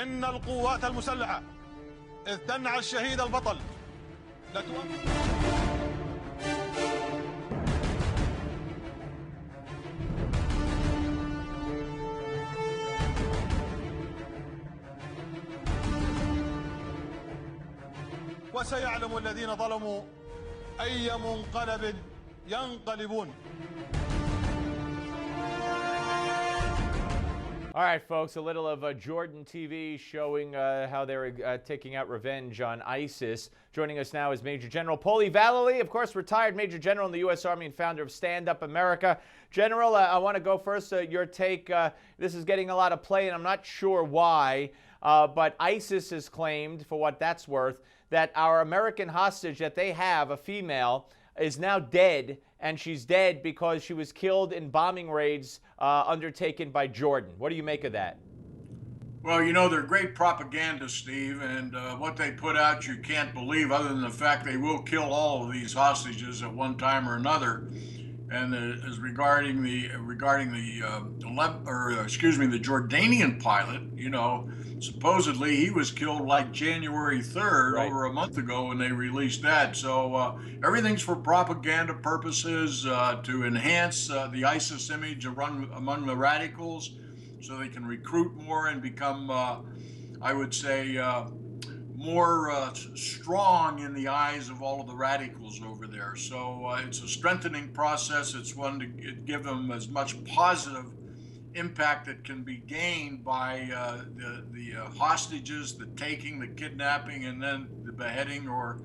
إن القوات المسلحة إذ تنعى الشهيد البطل وسيعلم الذين ظلموا أي منقلب ينقلبون. All right, folks, a little of Jordan TV showing how they're taking out revenge on ISIS. Joining us now is Major General Vallely, of course, retired Major General in the U.S. Army and founder of Stand Up America. General, I want to go first. Your take. This is getting a lot of play, and I'm not sure why, but ISIS has claimed, for what that's worth, that our American hostage that they have, a female, is now dead, and she's dead because she was killed in bombing raids undertaken by Jordan. What do you make of that? Well, you know, they're great propaganda, Steve, and what they put out you can't believe, other than the fact they will kill all of these hostages at one time or another. And as regarding the Jordanian pilot, you know, supposedly he was killed like January 3rd, right, over a month ago when they released that. So everything's for propaganda purposes, to enhance the ISIS image among the radicals, so they can recruit more and become, I would say, more strong in the eyes of all of the radicals over there. So it's a strengthening process. It's one to give them as much positive impact that can be gained by the hostages, the taking, the kidnapping, and then the beheading or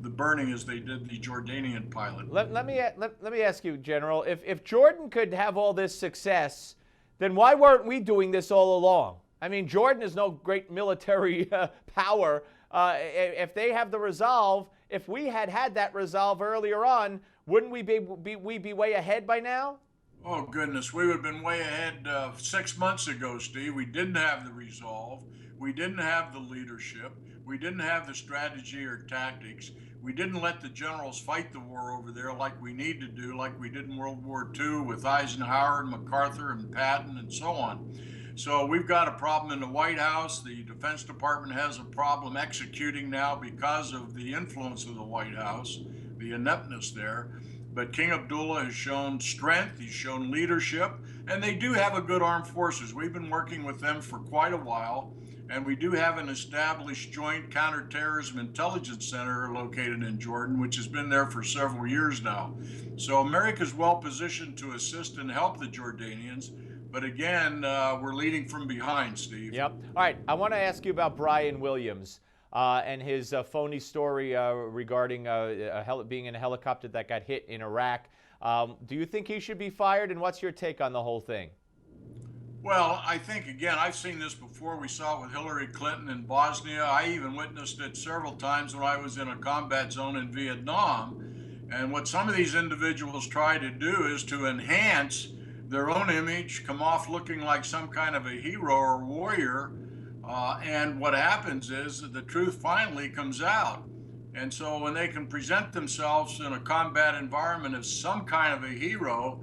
the burning, as they did the Jordanian pilot. Let me ask you, General, if Jordan could have all this success, then why weren't we doing this all along? I mean, Jordan is no great military power. If they have the resolve, if we had that resolve earlier on, wouldn't we be way ahead by now? Oh, goodness. We would have been way ahead 6 months ago, Steve. We didn't have the resolve. We didn't have the leadership. We didn't have the strategy or tactics. We didn't let the generals fight the war over there like we need to do, like we did in World War II with Eisenhower and MacArthur and Patton and so on. So we've got a problem in the White House. The Defense Department has a problem executing now because of the influence of the White House, the ineptness there. But King Abdullah has shown strength, he's shown leadership, and they do have a good armed forces. We've been working with them for quite a while, and we do have an established joint counterterrorism intelligence center located in Jordan, which has been there for several years now. So America's well positioned to assist and help the Jordanians. But again, we're leading from behind, Steve. Yep. All right. I want to ask you about Brian Williams and his phony story regarding being in a helicopter that got hit in Iraq. Do you think he should be fired, and what's your take on the whole thing? Well, I think, again, I've seen this before. We saw it with Hillary Clinton in Bosnia. I even witnessed it several times when I was in a combat zone in Vietnam. And what some of these individuals try to do is to enhance their own image, come off looking like some kind of a hero or warrior, and what happens is that the truth finally comes out. And so when they can present themselves in a combat environment as some kind of a hero,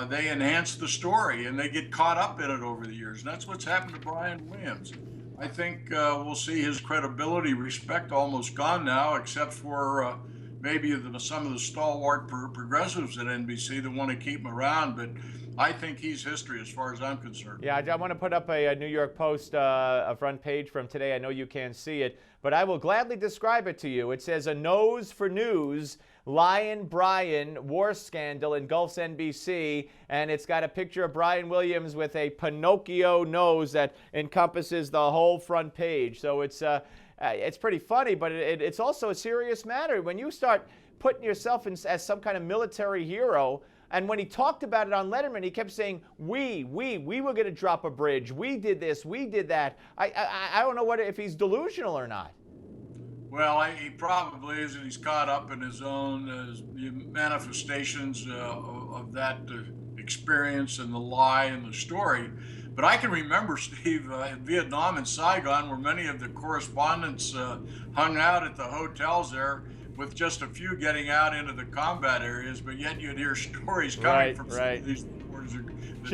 they enhance the story and they get caught up in it over the years. And that's what's happened to Brian Williams. I think we'll see his credibility, respect almost gone now, except for maybe some of the stalwart progressives at NBC that want to keep him around. But I think he's history as far as I'm concerned. Yeah, I want to put up a New York Post, a front page from today. I know you can't see it, but I will gladly describe it to you. It says, "A nose for news, Lion Brian war scandal engulfs NBC," and it's got a picture of Brian Williams with a Pinocchio nose that encompasses the whole front page. So it's pretty funny, but it's also a serious matter. When you start putting yourself as some kind of military hero, and when he talked about it on Letterman, he kept saying, we were going to drop a bridge. We did this, we did that. I don't know if he's delusional or not. Well, he probably is, and he's caught up in his own manifestations of that experience and the lie and the story. But I can remember, Steve, in Vietnam and Saigon, where many of the correspondents hung out at the hotels there, with just a few getting out into the combat areas, but yet you'd hear stories coming from some of these was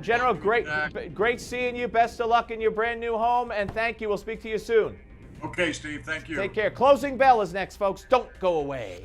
General, great seeing you. Best of luck in your brand new home, and thank you. We'll speak to you soon. Okay, Steve. Thank you. Take care. Closing bell is next, folks. Don't go away.